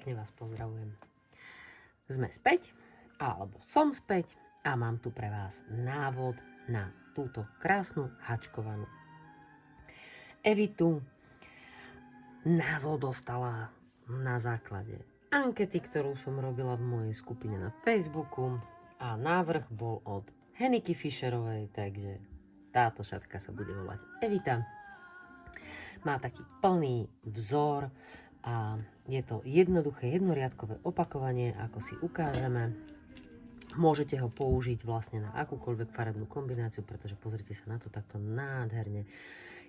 Pekne vás pozdravujem. Sme späť, alebo som späť a mám tu pre vás návod na túto krásnu hačkovanú Evitu. Názov dostala na základe ankety, ktorú som robila v mojej skupine na Facebooku a návrh bol od Heniky Fischerovej, takže táto šatka sa bude volať Evita. Má taký plný vzor a je to jednoduché, jednoriadkové opakovanie, ako si ukážeme. Môžete ho použiť vlastne na akúkoľvek farebnú kombináciu, pretože pozrite sa na to takto nádherne.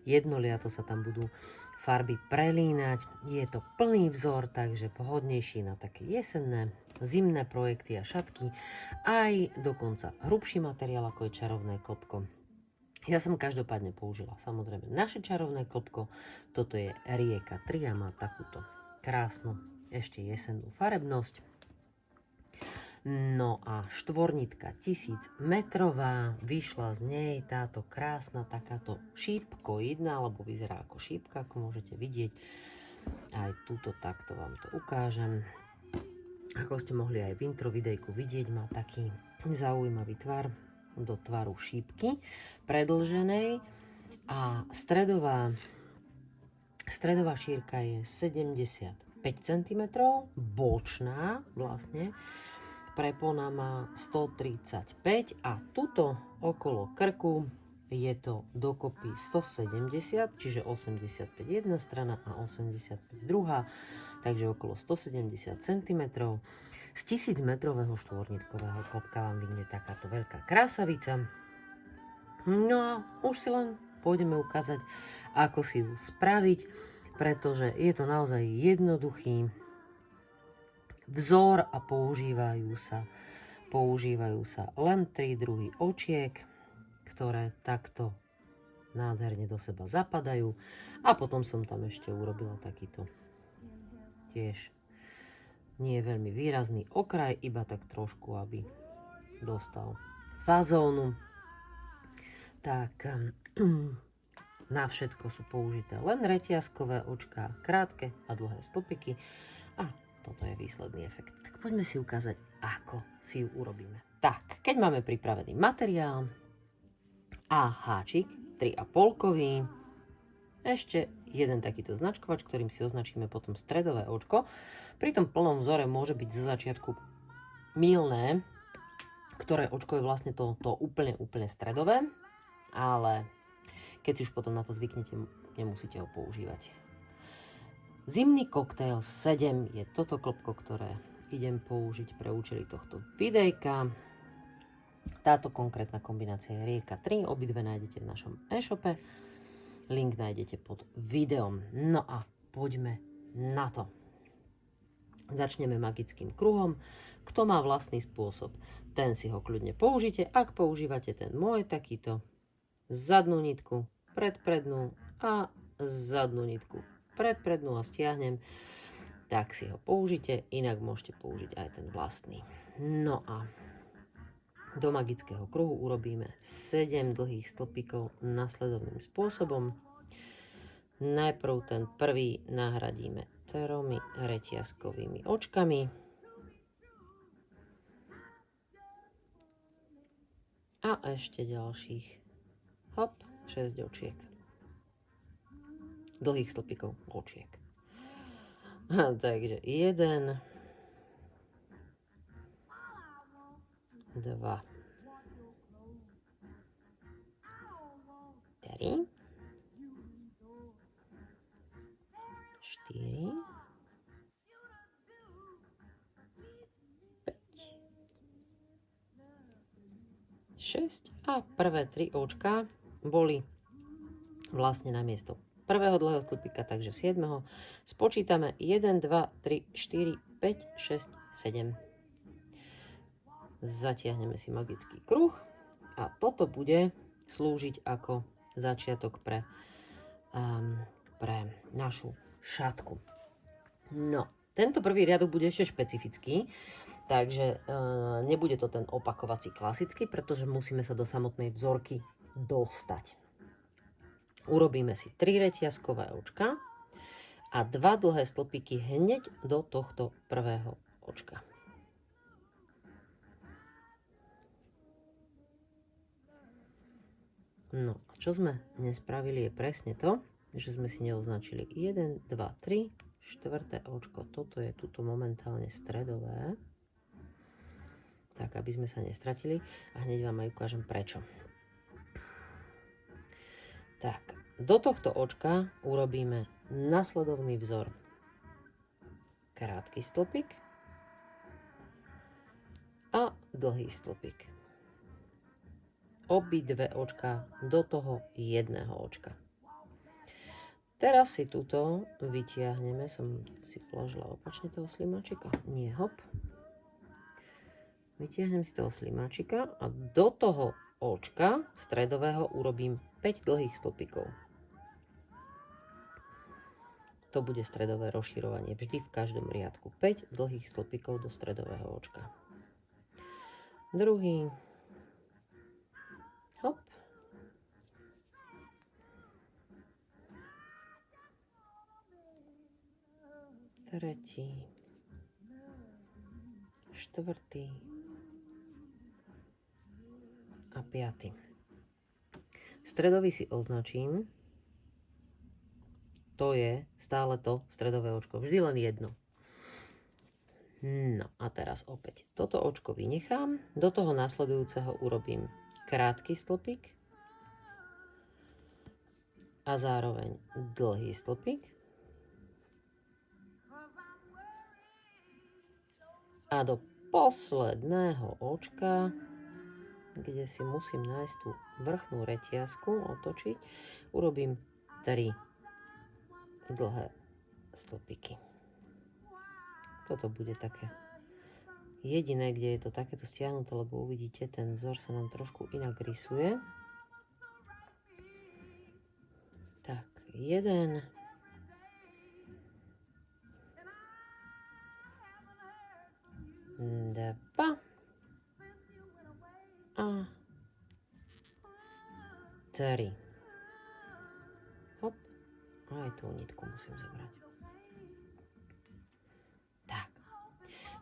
Jednoliato sa tam budú farby prelínať. Je to plný vzor, takže vhodnejší na také jesenné, zimné projekty a šatky. Aj dokonca hrubší materiál, ako je čarovné klopko. Ja som každopádne použila samozrejme naše čarovné klopko. Toto je Rieka 3 a má takúto krásnu ešte jesennú farebnosť. No a štvornitka 1000 metrová, vyšla z nej táto krásna takáto šípkoidná, alebo vyzerá ako šípka, ako môžete vidieť. Aj túto takto vám to ukážem. Ako ste mohli aj v intro videjku vidieť, má taký zaujímavý tvar do tvaru šípky predĺženej a stredová šírka je 75 cm, bočná vlastne, prepona má 135 a tuto okolo krku je to dokopy 170, čiže 85 jedna strana a 85 druhá, takže okolo 170 cm. Z 1000 metrového štvornitkového klopka vám vyjde takáto veľká krásavica. No a už si len pôjdeme ukázať, ako si ju spraviť, pretože je to naozaj jednoduchý vzor a používajú sa len 3 druhy očiek, ktoré takto nádherne do seba zapadajú. A potom som tam ešte urobila takýto tiež nie veľmi výrazný okraj, iba tak trošku, aby dostal fazónu. Tak na všetko sú použité len reťazkové očká, krátke a dlhé stĺpiky. A toto je výsledný efekt. Tak poďme si ukázať, ako si ju urobíme. Tak, keď máme pripravený materiál a háčik 3,5-kový, ešte jeden takýto značkovač, ktorým si označíme potom stredové očko. Pri tom plnom vzore môže byť zo začiatku mylné, ktoré očko je vlastne to úplne stredové, ale keď si už potom na to zvyknete, nemusíte ho používať. Zimný koktail 7 je toto klopko, ktoré idem použiť pre účely tohto videjka. Táto konkrétna kombinácia je Rieka 3, obidve nájdete v našom e-shope. Link nájdete pod videom. No a poďme na to. Začneme magickým kruhom. Kto má vlastný spôsob, ten si ho kľudne použite. Ak používate ten môj, takýto zadnú nitku, prednú a zadnú nitku, prednú a stiahnem, tak si ho použite. Inak môžete použiť aj ten vlastný. No a do magického kruhu urobíme 7 dlhých stĺpikov nasledovným spôsobom. Najprv ten prvý nahradíme 3 reťazkovými očkami. A ešte ďalších 6 očiek. Dlhých stĺpikov očiek. Takže 1, 2, 3, 4, 5, 6 a prvé 3 očka boli vlastne na miesto prvého dlhého stĺpika, takže 7. Spočítame 1, 2, 3, 4, 5, 6, 7. Zatiahneme si magický kruh a toto bude slúžiť ako začiatok pre našu šatku. No, tento prvý riadok bude ešte špecifický, takže nebude to ten opakovací klasický, pretože musíme sa do samotnej vzorky dostať. Urobíme si 3 reťazkové očka a 2 dlhé stĺpiky hneď do tohto prvého očka. No a čo sme nespravili je presne to, že sme si neoznačili 1, 2, 3, štvrté očko. Toto je tuto momentálne stredové. Tak, aby sme sa nestratili a hneď vám aj ukážem prečo. Tak, do tohto očka urobíme nasledovný vzor. Krátky stĺpik a dlhý stĺpik. Obidve očka do toho jedného očka. Teraz si tuto vytiahneme, som si položila opačne toho slimáčika, nie hop. Vytiahnem si toho slimáčika a do toho očka stredového urobím 5 dlhých stĺpikov. To bude stredové rozširovanie. Vždy v každom riadku 5 dlhých stĺpikov do stredového očka. Druhý. Hop. Tretí. Štvrtý. A 5. Stredový si označím. To je stále to stredové očko. Vždy len jedno. No a teraz opäť toto očko vynechám. Do toho nasledujúceho urobím krátky stĺpik a zároveň dlhý stĺpik. A do posledného očka, kde si musím nájsť tú vrchnú reťazku, otočiť, urobím 3 dlhé stĺpiky. Toto bude také jediné, kde je to takéto stiahnuté, lebo uvidíte, ten vzor sa nám trošku inak rysuje. Tak, 1. Dva. A 3. Hop. Aj tú nitku musím zobrať. Tak.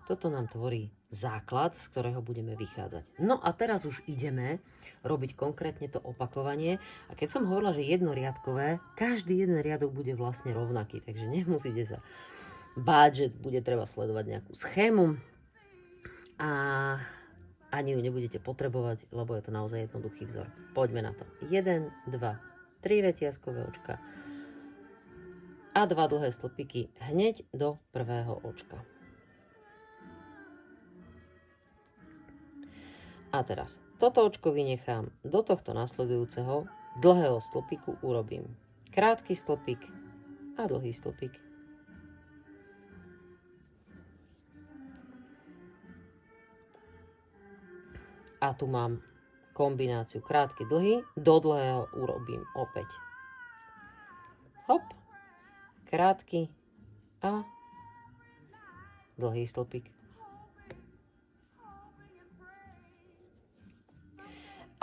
Toto nám tvorí základ, z ktorého budeme vychádzať. No a teraz už ideme robiť konkrétne to opakovanie. A keď som hovorila, že jednoriadkové, každý jeden riadok bude vlastne rovnaký. Takže nemusíte sa báť, že bude treba sledovať nejakú schému. A ani ju nebudete potrebovať, lebo je to naozaj jednoduchý vzor. Poďme na to. 1, 2, 3 reťazkové očka a 2 dlhé stĺpiky hneď do prvého očka. A teraz toto očko vynechám. Do tohto nasledujúceho dlhého stĺpiku urobím krátky stĺpik a dlhý stĺpik. A tu mám kombináciu krátky, dlhý. Do dlhého urobím opäť hop, krátky a dlhý stĺpik.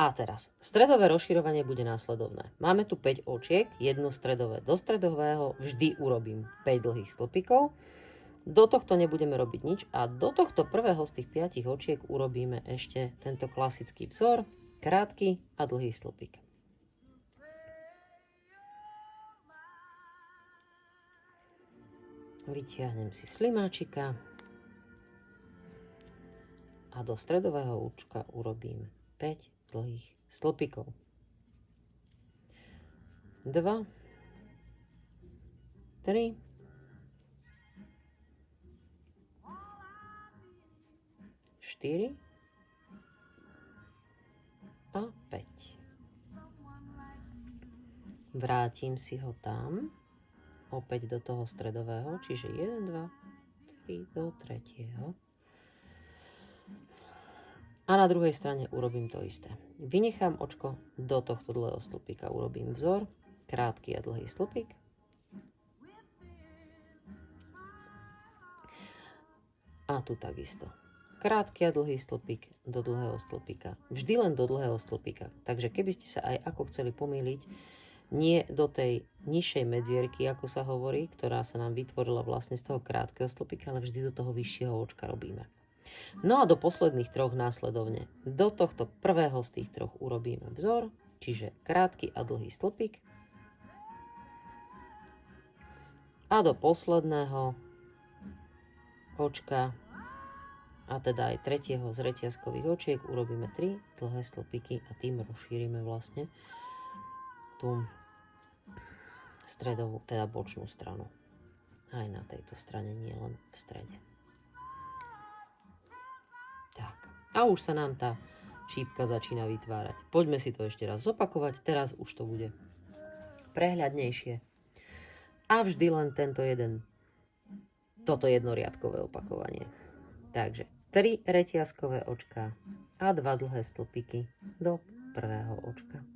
A teraz stredové rozširovanie bude následovné. Máme tu 5 očiek, jedno stredové. Do stredového vždy urobím 5 dlhých stĺpikov. Do tohto nebudeme robiť nič a do tohto prvého z tých 5 očiek urobíme ešte tento klasický vzor, krátky a dlhý stĺpik. Vytiahnem si slimáčika a do stredového účka urobím 5 dlhých stĺpikov. 2, 3, 4 a 5. Vrátim si ho tam, opäť do toho stredového, čiže 1, 2, 3 do tretieho. A na druhej strane urobím to isté. Vynechám očko, do tohto dlhého stĺpika urobím vzor, krátky a dlhý stĺpik. A tu takisto. Krátky a dlhý stĺpik do dlhého stĺpika. Vždy len do dlhého stĺpika. Takže keby ste sa aj ako chceli pomýliť, Nie do tej nižšej medzierky, ako sa hovorí, ktorá sa nám vytvorila vlastne z toho krátkeho stĺpika, ale vždy do toho vyššieho očka robíme. No a do posledných troch následovne. Do tohto prvého z tých troch urobíme vzor, čiže krátky a dlhý stĺpik. A do posledného očka, a teda aj tretieho z reťazkových očiek, urobíme 3 dlhé stĺpiky a tým rozšírime vlastne tú stredovú, teda bočnú stranu. Aj na tejto strane, nie len v strede. Tak. A už sa nám tá šípka začína vytvárať. Poďme si to ešte raz zopakovať. Teraz už to bude prehľadnejšie. A vždy len toto jednoriadkové opakovanie. Takže 3 reťazkové očka a 2 dlhé stĺpiky do prvého očka.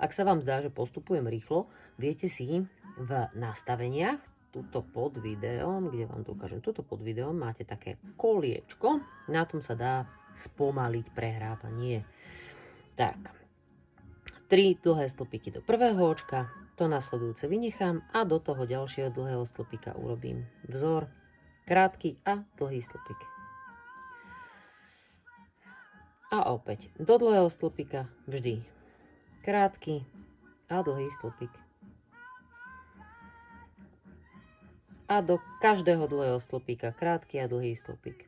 Ak sa vám zdá, že postupujem rýchlo, viete si v nastaveniach, tuto pod videom, kde vám to ukážem, tuto pod videom máte také koliečko, na tom sa dá spomaliť prehrávanie. Tak, 3 dlhé stĺpiky do prvého očka, to nasledujúce vynechám a do toho ďalšieho dlhého stĺpika urobím vzor, krátky a dlhý stĺpik. A opäť do dlhého stĺpika vždy krátky a dlhý stĺpik. A do každého dlhého stĺpika krátky a dlhý stĺpik.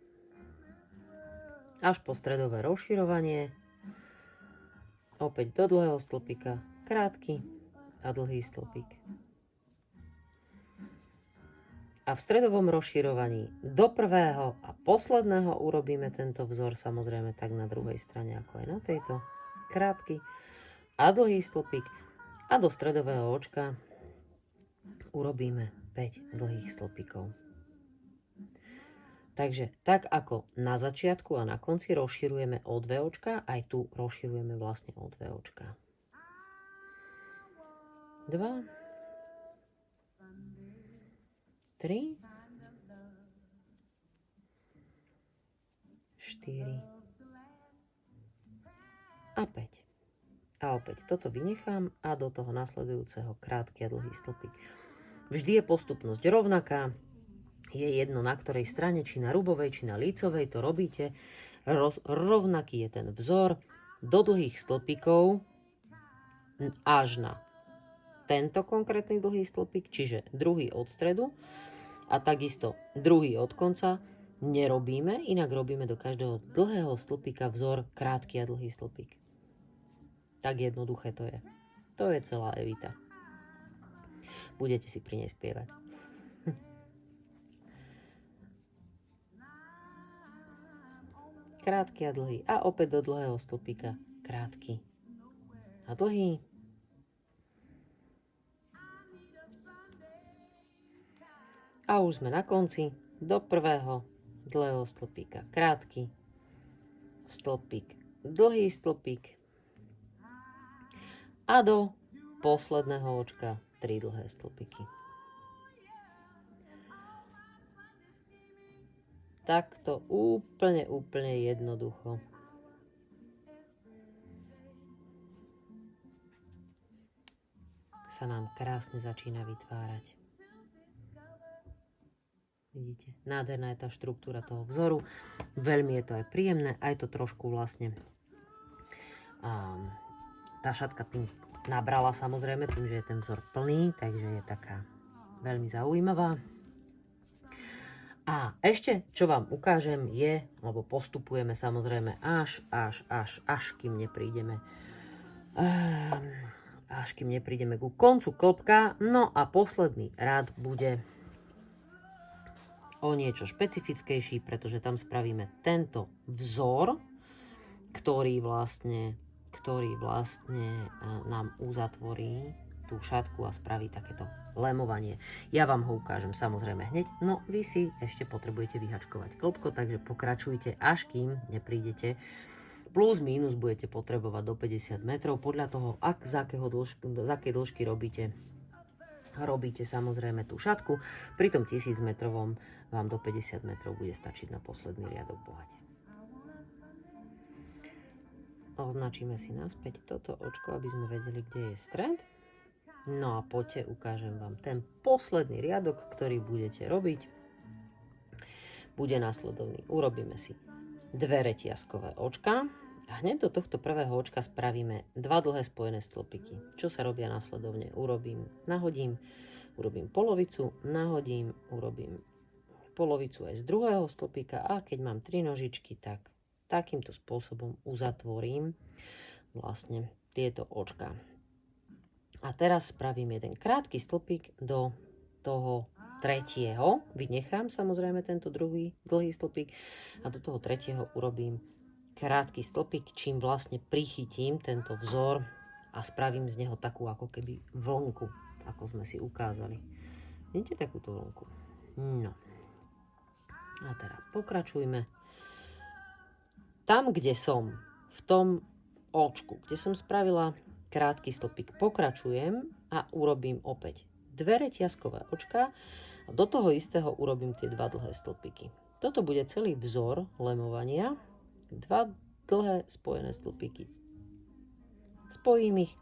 Až po stredové rozširovanie. Opäť do dlhého stĺpika krátky a dlhý stĺpik. A v stredovom rozširovaní do prvého a posledného urobíme tento vzor, samozrejme tak na druhej strane ako aj na tejto. Krátky a dlhý stĺpik. A do stredového očka urobíme 5 dlhých stĺpikov. Takže tak ako na začiatku a na konci rozširujeme o 2 očka, aj tu rozširujeme vlastne o 2 očka. 2, 3, 4 a 5. A opäť toto vynechám a do toho nasledujúceho krátky a dlhý stĺpik. Vždy je postupnosť rovnaká. Je jedno na ktorej strane, či na rubovej, či na lícovej to robíte. Rovnaký je ten vzor do dlhých stĺpikov až na tento konkrétny dlhý stĺpik, čiže druhý od stredu a takisto druhý od konca nerobíme, inak robíme do každého dlhého stĺpika vzor krátky a dlhý stĺpik. Tak jednoduché to je. To je celá Evita. Budete si pri nej spievať. Krátky a dlhý. A opäť do dlhého stĺpika krátky a dlhý. A už sme na konci. Do prvého dlhého stĺpika krátky stĺpik, dlhý stĺpik. A do posledného očka 3 dlhé stĺpiky. Takto úplne jednoducho. Sa nám krásne začína vytvárať. Vidíte, nádherná je tá štruktúra toho vzoru. Veľmi je to aj príjemné, aj to trošku vlastne tá šatka tým nabrala samozrejme, tým, že je ten vzor plný, takže je taká veľmi zaujímavá. A ešte, čo vám ukážem je, lebo postupujeme samozrejme až kým neprídeme ku koncu klbka. No a posledný rád bude o niečo špecifickejší, pretože tam spravíme tento vzor, ktorý vlastne nám uzatvorí tú šatku a spraví takéto lemovanie. Ja vám ho ukážem samozrejme hneď, no vy si ešte potrebujete vyhačkovať klbko, takže pokračujte, až kým neprídete. Plus, mínus budete potrebovať do 50 metrov, podľa toho, z akej dĺžky robíte samozrejme tú šatku. Pri tom 1000 metrovom vám do 50 metrov bude stačiť na posledný riadok bohate. označíme si naspäť toto očko, aby sme vedeli, kde je stred. No a poďte, ukážem vám ten posledný riadok, ktorý budete robiť. Bude následovný. Urobíme si 2 reťazkové očka a hneď do tohto prvého očka spravíme 2 dlhé spojené stĺpiky. Čo sa robia následovne? Nahodím, urobím polovicu, nahodím, urobím polovicu aj z druhého stĺpika a keď mám 3 nožičky, tak takýmto spôsobom uzatvorím vlastne tieto očka. A teraz spravím jeden krátky stĺpik do toho tretieho. Vynechám samozrejme tento druhý dlhý stĺpik a do toho tretieho urobím krátky stĺpik, čím vlastne prichytím tento vzor a spravím z neho takú ako keby vlnku, ako sme si ukázali. Vidíte takúto vlnku? No. A teraz pokračujme. Tam, kde som, v tom očku, kde som spravila krátky stĺpik, pokračujem a urobím opäť 2 reťazkové očka a do toho istého urobím tie 2 dlhé stĺpiky. Toto bude celý vzor lemovania. 2 dlhé spojené stĺpiky. Spojím ich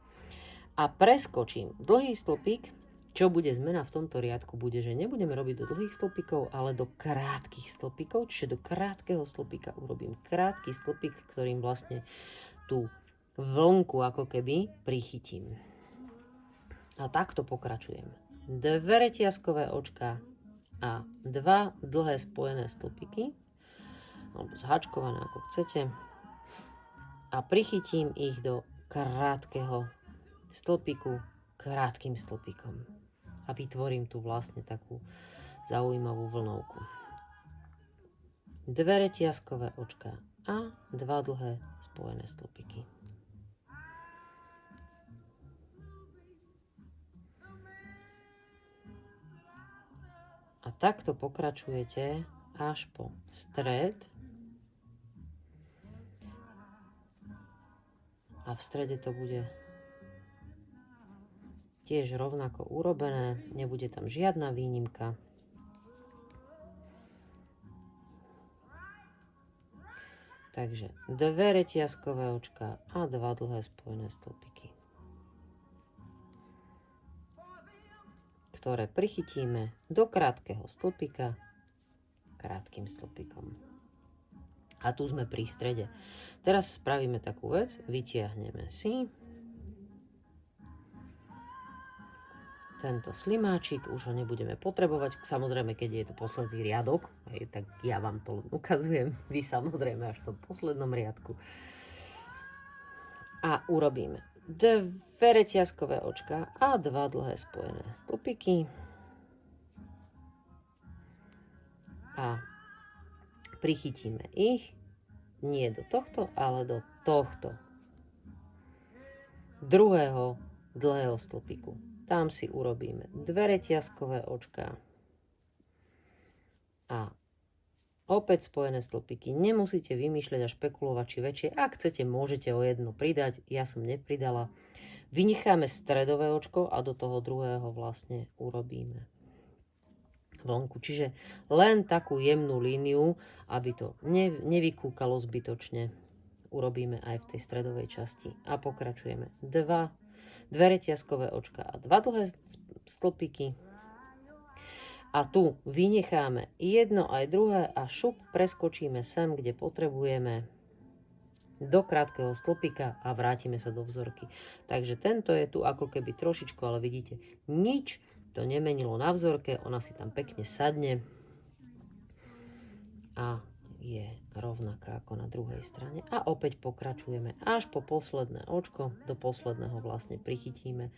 a preskočím dlhý stĺpik. Čo bude zmena v tomto riadku? Bude, že nebudeme robiť do dlhých stĺpikov, ale do krátkych stĺpikov. Čiže do krátkeho stĺpika urobím krátky stĺpik, ktorým vlastne tú vlnku ako keby prichytím. A takto pokračujem. 2 reťazkové očka a 2 dlhé spojené stĺpiky, alebo zhačkované ako chcete. A prichytím ich do krátkeho stĺpiku krátkym stĺpikom. A vytvorím tu vlastne takú zaujímavú vlnovku. 2 reťazkové očka a 2 dlhé spojené stĺpiky. A takto pokračujete až po stred. A v strede to bude tiež rovnako urobené, nebude tam žiadna výnimka. Takže 2 reťazkové očka a 2 dlhé spojené stĺpiky, ktoré prichytíme do krátkeho stĺpika krátkym stĺpikom. A tu sme pri strede. Teraz spravíme takú vec, vytiahneme si tento slimáčik, už ho nebudeme potrebovať. Samozrejme, keď je to posledný riadok, tak ja vám to ukazujem, vy samozrejme až v tom poslednom riadku. A urobíme 2 reťazkové očka a 2 dlhé spojené stĺpiky. A prichytíme ich nie do tohto, ale do tohto druhého dlhého stĺpiku. Tam si urobíme 2 reťazkové očka a opäť spojené stĺpiky. Nemusíte vymýšľať a špekulovať, či väčšie. Ak chcete, môžete o jedno pridať. Ja som nepridala. Vynecháme stredové očko a do toho druhého vlastne urobíme vlnku. Čiže len takú jemnú líniu, aby to nevykúkalo zbytočne. Urobíme aj v tej stredovej časti. A pokračujeme. 2 reťazkové očka a 2 dlhé stĺpiky. A tu vynecháme jedno aj druhé a šup preskočíme sem, kde potrebujeme do krátkeho stĺpika a vrátime sa do vzorky. Takže tento je tu ako keby trošičku, ale vidíte, nič to nemenilo na vzorke, ona si tam pekne sadne a je rovnaká ako na druhej strane. A opäť pokračujeme až po posledné očko, do posledného vlastne prichytíme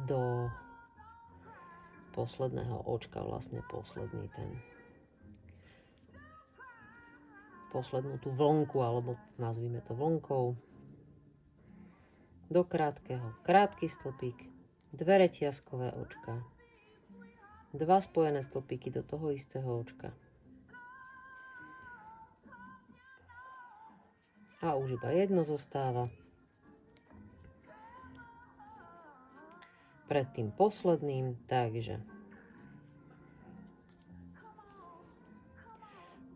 do posledného očka vlastne poslednú tú vlnku, alebo nazvime to vlnkou. Do krátkeho krátky stĺpik, 2 reťazkové očka, 2 spojené stĺpiky do toho istého očka. A už iba jedno zostáva. Pred tým posledným, takže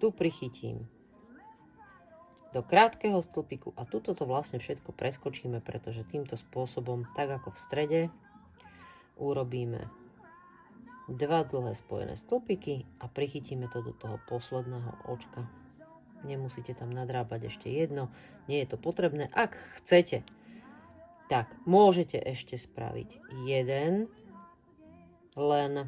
tu prichytím do krátkeho stĺpiku a tuto to vlastne všetko preskočíme, pretože týmto spôsobom, tak ako v strede, urobíme 2 dlhé spojené stĺpiky a prichytíme to do toho posledného očka. Nemusíte tam nadrábať ešte jedno, nie je to potrebné. Ak chcete, tak môžete ešte spraviť jeden, len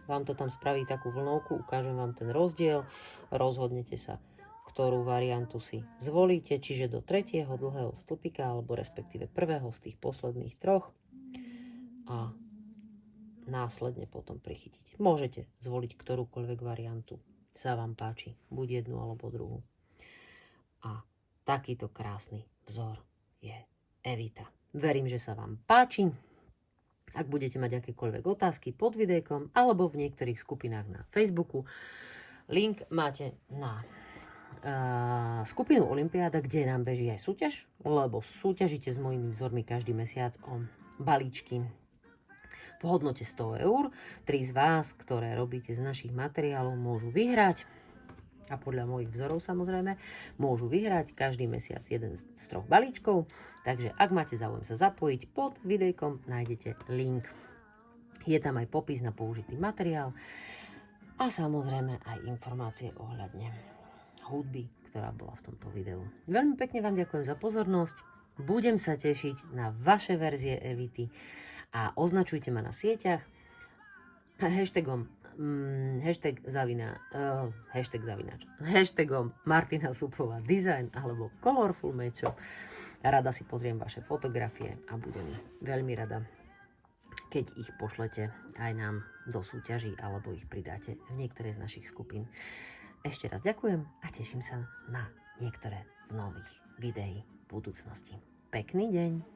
vám to tam spraví takú vlnovku, ukážem vám ten rozdiel, rozhodnete sa, ktorú variantu si zvolíte, čiže do 3. dlhého stĺpika, alebo respektíve prvého z tých posledných 3 a následne potom prichytiť. Môžete zvoliť ktorúkoľvek variantu sa vám páči, buď jednu alebo druhú. A takýto krásny vzor je Evita. Verím, že sa vám páči. Ak budete mať akékoľvek otázky pod videjkom alebo v niektorých skupinách na Facebooku, link máte na skupinu Olympiáda, kde nám beží aj súťaž, lebo súťažíte s mojimi vzormi každý mesiac o balíčky v hodnote 100 eur. 3 z vás, ktoré robíte z našich materiálov, môžu vyhrať. A podľa mojich vzorov samozrejme, môžu vyhrať každý mesiac jeden z 3 balíčkov. Takže ak máte záujem sa zapojiť, pod videjkom nájdete link. Je tam aj popis na použitý materiál a samozrejme aj informácie ohľadne hudby, ktorá bola v tomto videu. Veľmi pekne vám ďakujem za pozornosť. Budem sa tešiť na vaše verzie Evity a označujte ma na sieťach hashtagom Martina Supová Design alebo Colorful Matchup. Rada si pozriem vaše fotografie a budem veľmi rada, keď ich pošlete aj nám do súťaží alebo ich pridáte v niektorej z našich skupín. Ešte raz ďakujem a teším sa na niektoré v nových videí v budúcnosti. Pekný deň!